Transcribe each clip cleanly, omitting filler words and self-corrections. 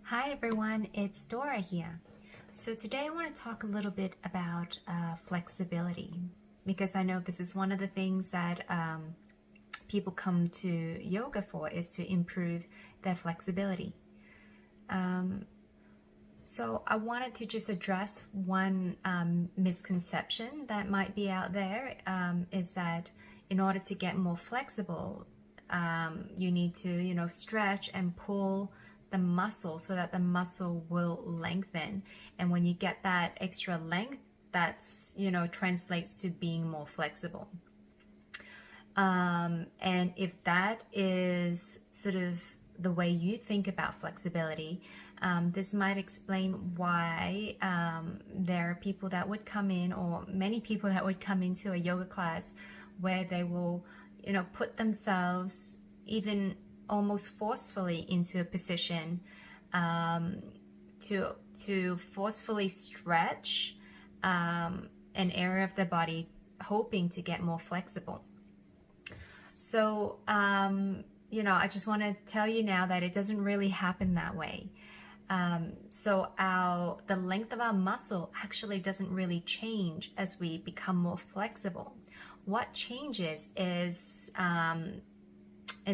Hi everyone, it's Dora here. So today I want to talk a little bit about flexibility because I know this is one of the things that people come to yoga for, is to improve their flexibility. So I wanted to just address one misconception that might be out there, is that in order to get more flexible, you need to, stretch and pull the muscle so that the muscle will lengthen. And when you get that extra length, that's, translates to being more flexible. And if that is sort of the way you think about flexibility, this might explain why there are people that would come in, or many people that would come into a yoga class where they will, put themselves even almost forcefully into a position to forcefully stretch an area of the body, hoping to get more flexible. So, I just want to tell you now that it doesn't really happen that way. So the length of our muscle actually doesn't really change as we become more flexible. What changes is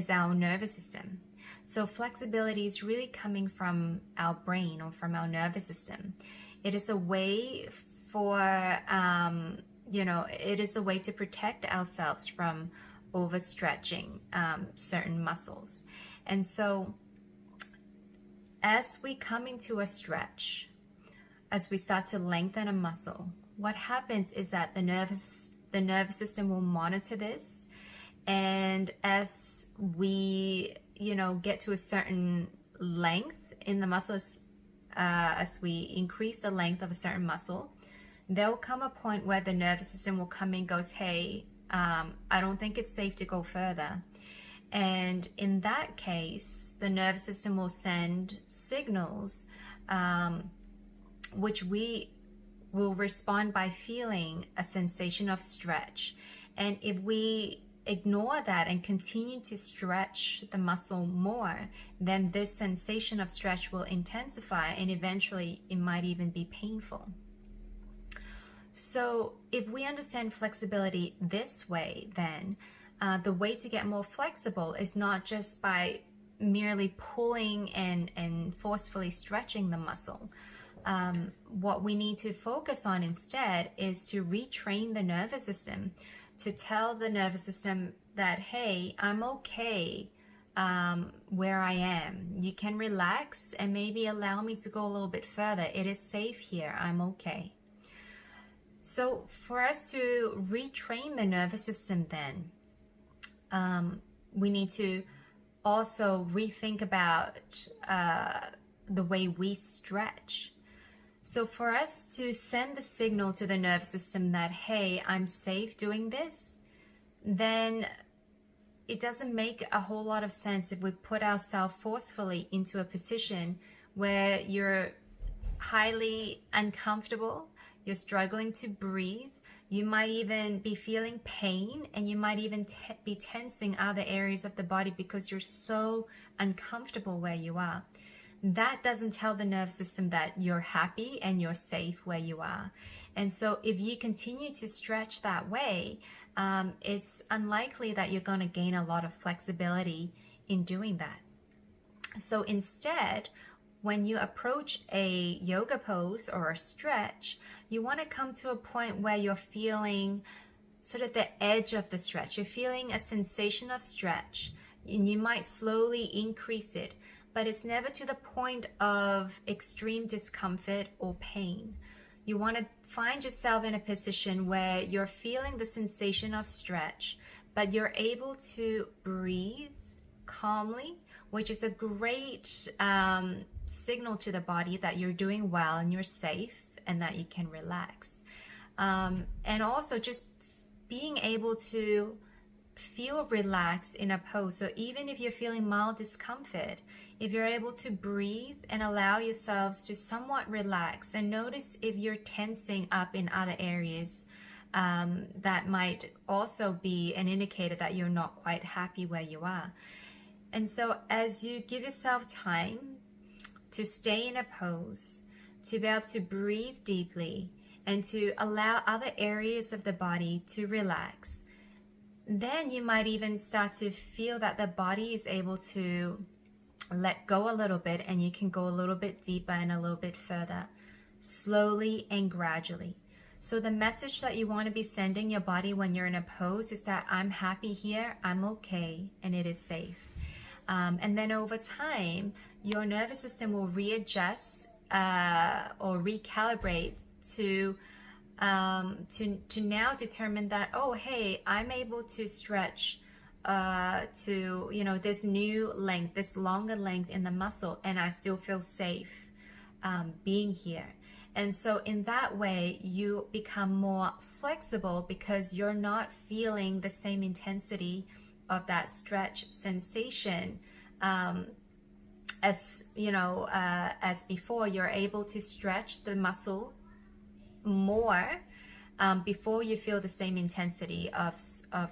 our nervous system. So flexibility is really coming from our brain or from our nervous system. It is a way for, it is a way to protect ourselves from overstretching certain muscles. And so as we come into a stretch, as we start to lengthen a muscle, what happens is that the nervous system will monitor this. And as we, get to a certain length in the muscles, as we increase the length of a certain muscle, there will come a point where the nervous system will come in and goes, hey, I don't think it's safe to go further. And in that case, the nervous system will send signals, which we will respond by feeling a sensation of stretch. And if we ignore that and continue to stretch the muscle more, then this sensation of stretch will intensify, and eventually it might even be painful. So if we understand flexibility this way, then the way to get more flexible is not just by merely pulling and forcefully stretching the muscle. What we need to focus on instead is to retrain the nervous system, to tell the nervous system that, hey, I'm okay where I am. You can relax and maybe allow me to go a little bit further. It is safe here. I'm okay. So for us to retrain the nervous system then, we need to also rethink about the way we stretch. So for us to send the signal to the nervous system that, hey, I'm safe doing this, then it doesn't make a whole lot of sense if we put ourselves forcefully into a position where you're highly uncomfortable, you're struggling to breathe, you might even be feeling pain, and you might even be tensing other areas of the body because you're so uncomfortable where you are. That doesn't tell the nervous system that you're happy and you're safe where you are. And so if you continue to stretch that way, it's unlikely that you're going to gain a lot of flexibility in doing that. So instead, when you approach a yoga pose or a stretch, you want to come to a point where you're feeling sort of the edge of the stretch. You're feeling a sensation of stretch, and you might slowly increase it, but it's never to the point of extreme discomfort or pain. You want to find yourself in a position where you're feeling the sensation of stretch, but you're able to breathe calmly, which is a great signal to the body that you're doing well and you're safe and that you can relax. And also just being able to feel relaxed in a pose. So even if you're feeling mild discomfort, if you're able to breathe and allow yourselves to somewhat relax, and notice if you're tensing up in other areas, that might also be an indicator that you're not quite happy where you are. And so as you give yourself time to stay in a pose, to be able to breathe deeply, and to allow other areas of the body to relax, then you might even start to feel that the body is able to let go a little bit, and you can go a little bit deeper and a little bit further, slowly and gradually. So the message that you want to be sending your body when you're in a pose is that I'm happy here, I'm okay, and it is safe. And then over time, your nervous system will readjust or recalibrate to now determine that, oh, hey, I'm able to stretch to, you know, this new length, this longer length in the muscle, and I still feel safe being here. And so in that way, you become more flexible because you're not feeling the same intensity of that stretch sensation as, you know, as before. You're able to stretch the muscle more before you feel the same intensity of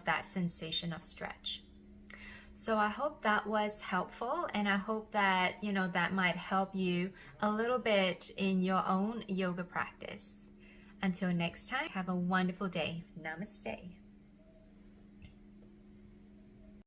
that sensation of stretch. So I hope that was helpful, and I hope that, you know, that might help you a little bit in your own yoga practice. Until next time, have a wonderful day. Namaste.